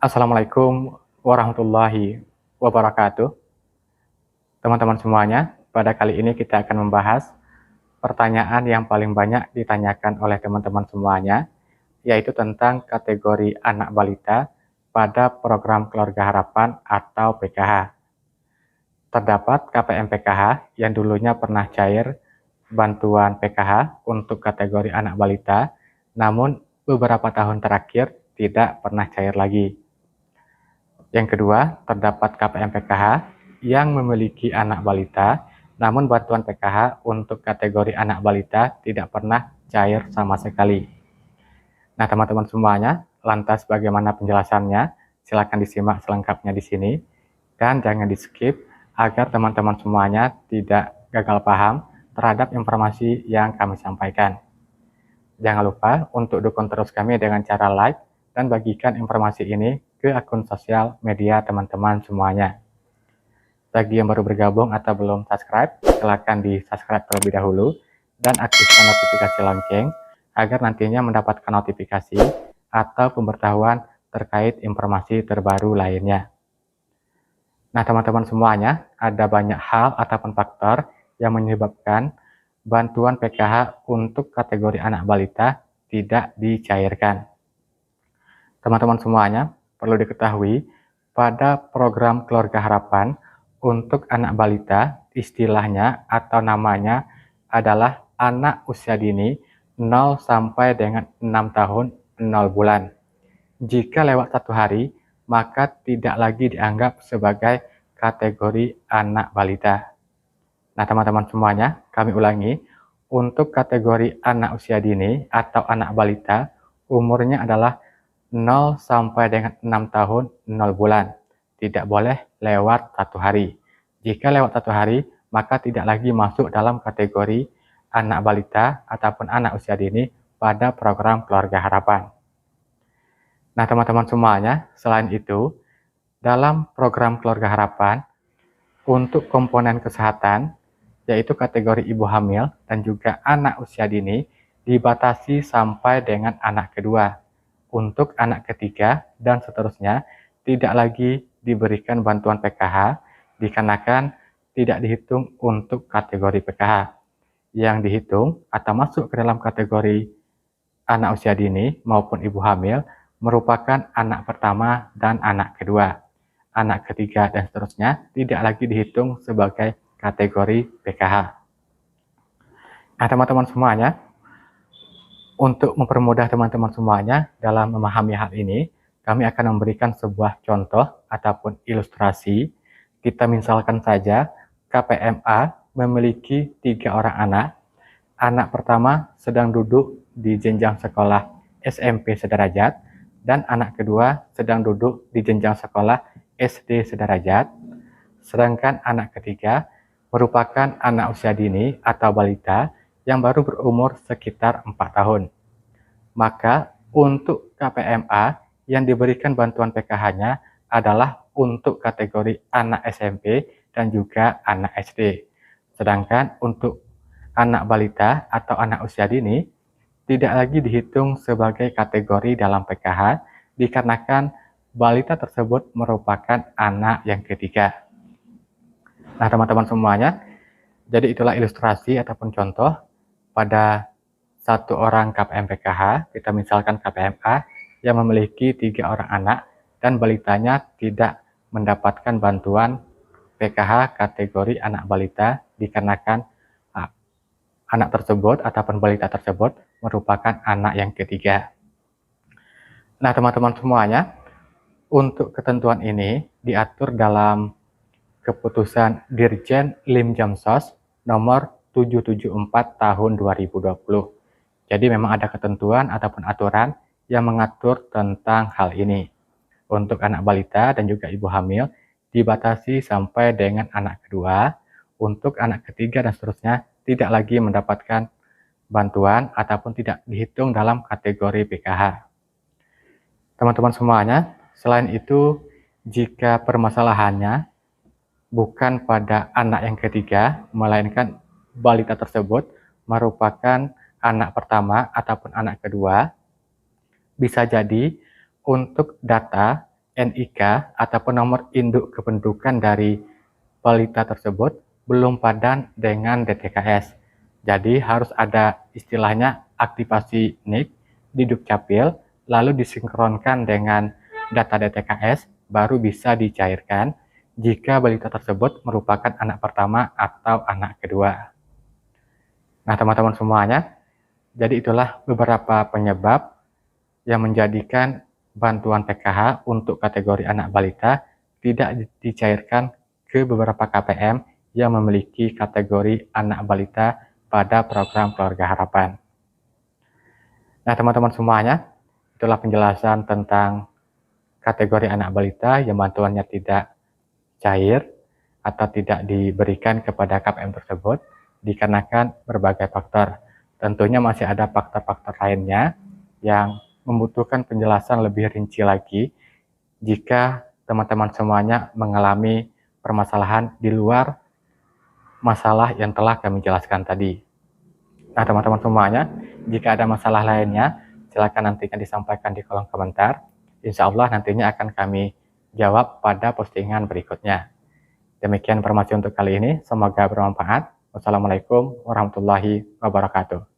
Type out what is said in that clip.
Assalamualaikum warahmatullahi wabarakatuh. Teman-teman semuanya, pada kali ini kita akan membahas pertanyaan yang paling banyak ditanyakan oleh teman-teman semuanya, yaitu tentang kategori anak balita pada program Keluarga Harapan atau PKH. Terdapat KPM PKH yang dulunya pernah cair bantuan PKH untuk kategori anak balita, namun beberapa tahun terakhir tidak pernah cair lagi. Yang kedua, terdapat KPM PKH yang memiliki anak balita, namun bantuan PKH untuk kategori anak balita tidak pernah cair sama sekali. Nah, teman-teman semuanya, lantas bagaimana penjelasannya? Silakan disimak selengkapnya di sini, dan jangan di-skip agar teman-teman semuanya tidak gagal paham terhadap informasi yang kami sampaikan. Jangan lupa untuk dukung terus kami dengan cara like dan bagikan informasi ini ke akun sosial media teman-teman semuanya. Bagi yang baru bergabung atau belum subscribe, silakan di-subscribe terlebih dahulu dan aktifkan notifikasi lonceng agar nantinya mendapatkan notifikasi atau pemberitahuan terkait informasi terbaru lainnya. Nah, teman-teman semuanya, ada banyak hal ataupun faktor yang menyebabkan bantuan PKH untuk kategori anak balita tidak dicairkan. Teman-teman semuanya, perlu diketahui, pada program Keluarga Harapan untuk anak balita, istilahnya atau namanya adalah anak usia dini 0 sampai dengan 6 tahun 0 bulan. Jika lewat 1 hari, maka tidak lagi dianggap sebagai kategori anak balita. Nah, teman-teman semuanya, kami ulangi, untuk kategori anak usia dini atau anak balita, umurnya adalah 0 sampai dengan 6 tahun 0 bulan. Tidak boleh lewat 1 hari. Jika lewat 1 hari, maka tidak lagi masuk dalam kategori anak balita ataupun anak usia dini pada program Keluarga Harapan. Nah, teman-teman semuanya, selain itu, dalam program Keluarga Harapan, untuk komponen kesehatan, yaitu kategori ibu hamil dan juga anak usia dini, dibatasi sampai dengan anak kedua. Untuk anak ketiga dan seterusnya, tidak lagi diberikan bantuan PKH, dikarenakan tidak dihitung untuk kategori PKH. Yang dihitung atau masuk ke dalam kategori anak usia dini maupun ibu hamil merupakan anak pertama dan anak kedua. Anak ketiga dan seterusnya tidak lagi dihitung sebagai kategori PKH. Nah, teman-teman semuanya, untuk mempermudah teman-teman semuanya dalam memahami hal ini, kami akan memberikan sebuah contoh ataupun ilustrasi. Kita misalkan saja KPMA memiliki 3 orang anak. Anak pertama sedang duduk di jenjang sekolah SMP sederajat, dan anak kedua sedang duduk di jenjang sekolah SD sederajat, sedangkan anak ketiga merupakan anak usia dini atau balita yang baru berumur sekitar 4 tahun. Maka untuk KPMA yang diberikan bantuan PKH-nya adalah untuk kategori anak SMP dan juga anak SD. Sedangkan untuk anak balita atau anak usia dini tidak lagi dihitung sebagai kategori dalam PKH dikarenakan balita tersebut merupakan anak yang ketiga. Nah, teman-teman semuanya, jadi itulah ilustrasi ataupun contoh pada 1 orang KPM PKH. Kita misalkan KPMA yang memiliki 3 orang anak dan balitanya tidak mendapatkan bantuan PKH kategori anak balita dikarenakan anak tersebut ataupun balita tersebut merupakan anak yang ketiga. Nah, teman-teman semuanya, untuk ketentuan ini diatur dalam Keputusan Dirjen Limjamsos nomor 774 tahun 2020. Jadi memang ada ketentuan ataupun aturan yang mengatur tentang hal ini. Untuk anak balita dan juga ibu hamil dibatasi sampai dengan anak kedua. Untuk anak ketiga dan seterusnya tidak lagi mendapatkan bantuan ataupun tidak dihitung dalam kategori PKH. Teman-teman semuanya, selain itu, jika permasalahannya bukan pada anak yang ketiga, melainkan balita tersebut merupakan anak pertama ataupun anak kedua, bisa jadi untuk data NIK ataupun nomor induk kependudukan dari balita tersebut belum padan dengan DTKS. Jadi harus ada istilahnya aktivasi NIK di Dukcapil, lalu disinkronkan dengan data DTKS, baru bisa dicairkan jika balita tersebut merupakan anak pertama atau anak kedua. Nah, teman-teman semuanya, jadi itulah beberapa penyebab yang menjadikan bantuan PKH untuk kategori anak balita tidak dicairkan ke beberapa KPM yang memiliki kategori anak balita pada program Keluarga Harapan. Nah, teman-teman semuanya, itulah penjelasan tentang kategori anak balita yang bantuannya tidak cair atau tidak diberikan kepada KPM tersebut dikarenakan berbagai faktor. Tentunya masih ada faktor-faktor lainnya yang membutuhkan penjelasan lebih rinci lagi jika teman-teman semuanya mengalami permasalahan di luar masalah yang telah kami jelaskan tadi. Nah, teman-teman semuanya, jika ada masalah lainnya, silakan nantinya disampaikan di kolom komentar. Insya Allah nantinya akan kami jawab pada postingan berikutnya. Demikian informasi untuk kali ini, semoga bermanfaat. Wassalamualaikum warahmatullahi wabarakatuh.